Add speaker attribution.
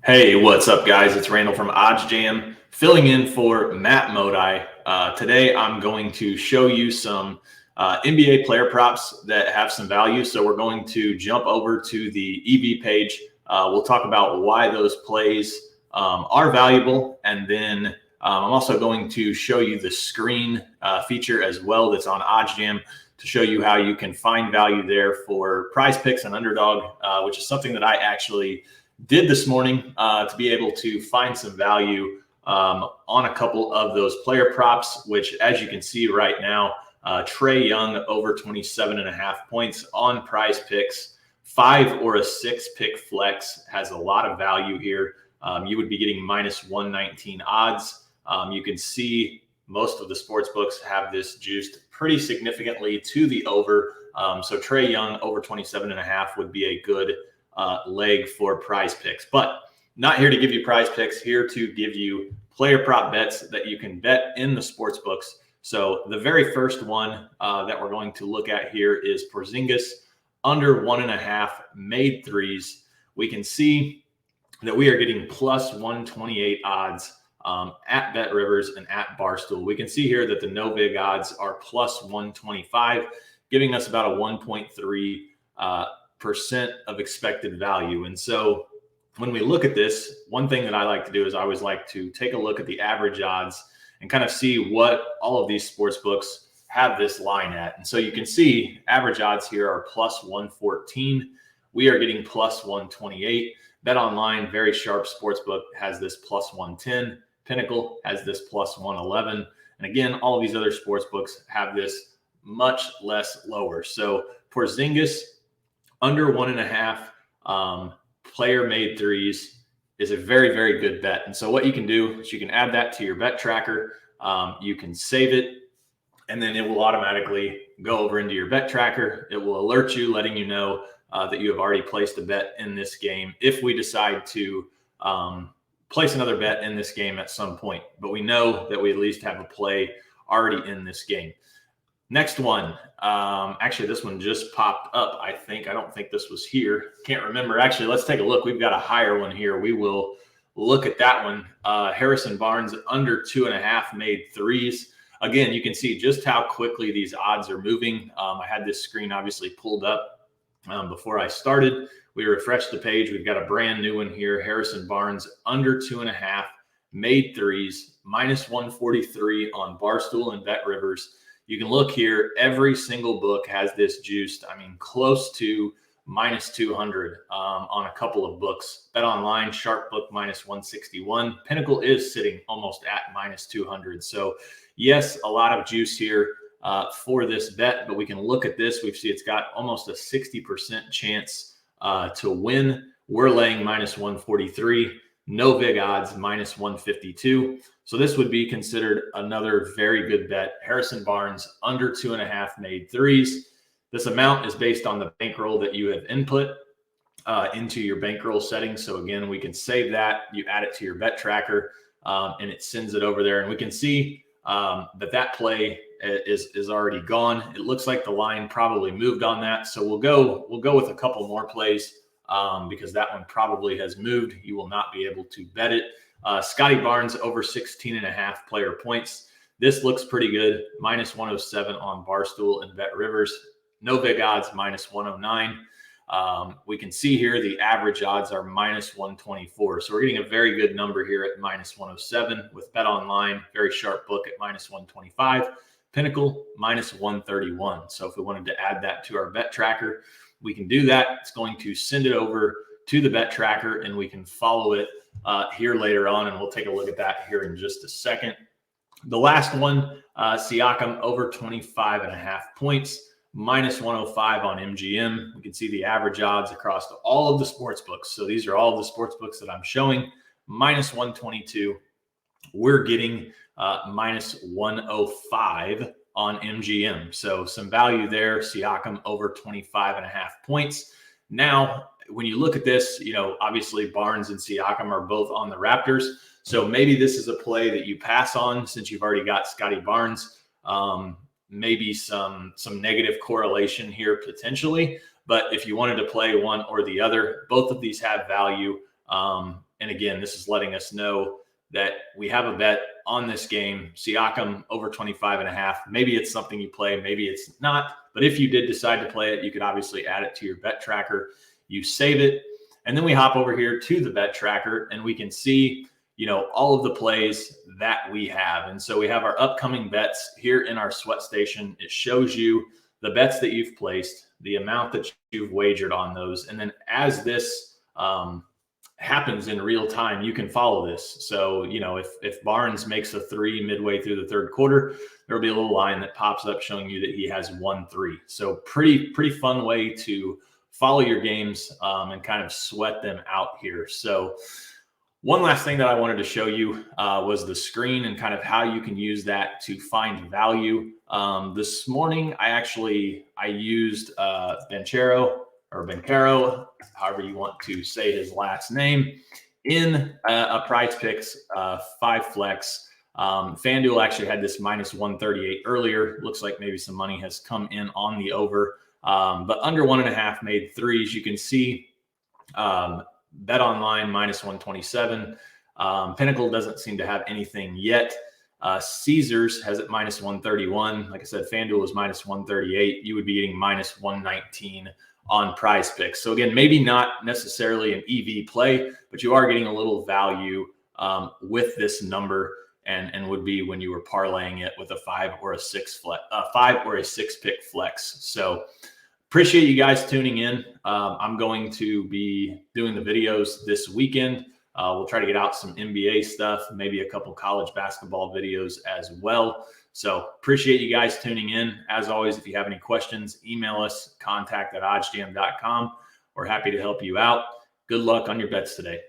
Speaker 1: Hey, what's up, guys? It's Randall from OddsJam, filling in for Matt Modi. Today, I'm going to show you some NBA player props that have some value. So we're going to jump over to the EV page. We'll talk about why those plays are valuable, and then I'm also going to show you the screen feature as well that's on OddsJam to show you how you can find value there for prize picks and underdog, which is something that I actually did this morning to be able to find some value on a couple of those player props, which, as you can see right now, Trae Young over 27.5 points on prize picks, 5 or a 6 pick flex has a lot of value here. You would be getting minus 119 odds. You can see most of the sports books have this juiced pretty significantly to the over. So Trae Young over 27.5 would be a good leg for prize picks, but not here to give you prize picks, here to give you player prop bets that you can bet in the sports books. So the very first one that we're going to look at here is Porzingis under 1.5 made threes. We can see that we are getting plus 128 odds at Bet Rivers and at Barstool. We can see here that the no vig odds are plus 125, giving us about a 1.3 percent of expected value. And so when we look at this, one thing that I like to do is I always like to take a look at the average odds and kind of see what all of these sports books have this line at. And so you can see average odds here are plus 114. We are getting plus 128. Bet Online, very sharp sports book, has this plus 110. Pinnacle has this plus 111. And again, all of these other sports books have this much less lower. So Porzingis under 1.5 player made threes is a very, very good bet. And so what you can do is you can add that to your bet tracker. You can save it, and then it will automatically go over into your bet tracker. It will alert you, letting you know that you have already placed a bet in this game if we decide to place another bet in this game at some point. But we know that we at least have a play already in this game. Next one. Actually, this one just popped up, I think. I don't think this was here. Can't remember. Actually, let's take a look. We've got a higher one here. We will look at that one. Harrison Barnes under 2.5 made threes. Again, you can see just how quickly these odds are moving. I had this screen obviously pulled up before I started. We refreshed the page. We've got a brand new one here. Harrison Barnes under 2.5 made threes, minus 143 on Barstool and Bet Rivers. You can look here, every single book has this juiced, close to minus 200 on a couple of books. Bet Online, Sharp Book, minus 161. Pinnacle is sitting almost at minus 200. So yes, a lot of juice here for this bet, but we can look at this. We see it's got almost a 60% chance to win. We're laying minus 143. No vig odds, minus 152. So this would be considered another very good bet. Harrison Barnes under 2.5 made threes. This amount is based on the bankroll that you have input into your bankroll settings. So again, we can save that. You add it to your bet tracker and it sends it over there. And we can see that play is already gone. It looks like the line probably moved on that. So we'll go with a couple more plays because that one probably has moved. You will not be able to bet it. Scotty Barnes over 16.5 player points. This looks pretty good. Minus 107 on Barstool and Bet Rivers. No vig odds, minus 109. We can see here the average odds are minus 124. So we're getting a very good number here at minus 107 with Bet Online. Very sharp book at minus 125. Pinnacle, minus 131. So if we wanted to add that to our bet tracker, we can do that. It's going to send it over to the bet tracker, and we can follow it here later on, and we'll take a look at that here in just a second. The last one, Siakam over 25.5 points, minus 105 on MGM. We can see the average odds across all of the sports books. So these are all of the sports books that I'm showing. Minus 122. We're getting minus 105 on MGM. So some value there. Siakam over 25.5 points. Now, when you look at this, obviously Barnes and Siakam are both on the Raptors. So maybe this is a play that you pass on since you've already got Scotty Barnes. Maybe some negative correlation here potentially. But if you wanted to play one or the other, both of these have value. And And again, this is letting us know that we have a bet on this game, Siakam over 25.5. Maybe it's something you play, maybe it's not. But if you did decide to play it, you could obviously add it to your bet tracker. You save it. And then we hop over here to the bet tracker and we can see, all of the plays that we have. And so we have our upcoming bets here in our sweat station. It shows you the bets that you've placed, the amount that you've wagered on those. And then as this happens in real time, you can follow this. So, if Barnes makes a 3 midway through the third quarter, there'll be a little line that pops up showing you that he has 1-3. So pretty fun way to follow your games and kind of sweat them out here. So one last thing that I wanted to show you was the screen and kind of how you can use that to find value. This morning, I used Bencaro, however you want to say his last name, in a Prize Picks 5 flex. FanDuel actually had this minus 138 earlier. Looks like maybe some money has come in on the over, but under 1.5 made threes. You can see Bet Online minus 127. Pinnacle doesn't seem to have anything yet. Caesars has it minus 131. Like I said, FanDuel is minus 138. You would be getting minus 119 on Prize Picks. So again, maybe not necessarily an EV play, but you are getting a little value with this number, and would be when you were parlaying it with a 5 or a 6 pick flex. So appreciate you guys tuning in. I'm going to be doing the videos this weekend. We'll try to get out some NBA stuff, maybe a couple college basketball videos as well. So appreciate you guys tuning in. As always, if you have any questions, email us, contact@oddsjam.com. We're happy to help you out. Good luck on your bets today.